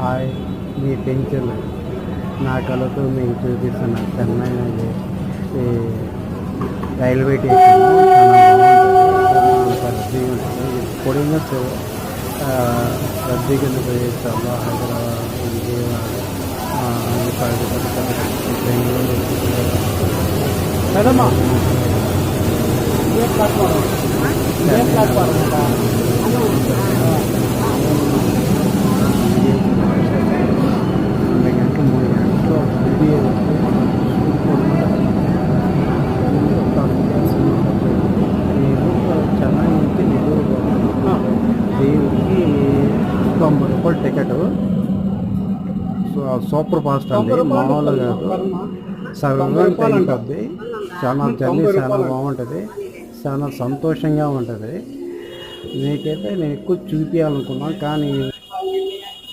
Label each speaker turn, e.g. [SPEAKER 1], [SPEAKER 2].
[SPEAKER 1] Hi, మీ పెంచులు నా కళతో మీకు చూపిస్తున్న చెన్నై ఈ రైల్వే స్టేషన్ చాలా బాగుంటుంది. రద్దీగా ఉంటుంది. పొడిగా రద్దీ కింద ప్రదేశాల్లో హైదరాబాద్, విజయవాడ, బెంగళూరు కదమ్మా ఏ ప్లాట్ఫారం ఏ ప్లాట్ఫారం 2 గంటలు 3 గంటలు ఇది చెన్నై నుంచి నెల్లూరు దీనికి 90 రూపాయలు టికెట్. సూపర్ ఫాస్ట్ అండి, మామూలుగా కాదు. సగం టైం పడుతుంది. చాలా జర్నీ చాలా బాగుంటుంది, చాలా సంతోషంగా ఉంటుంది. మీకైతే నేను ఎక్కువ చూపించాలనుకున్నాను, కానీ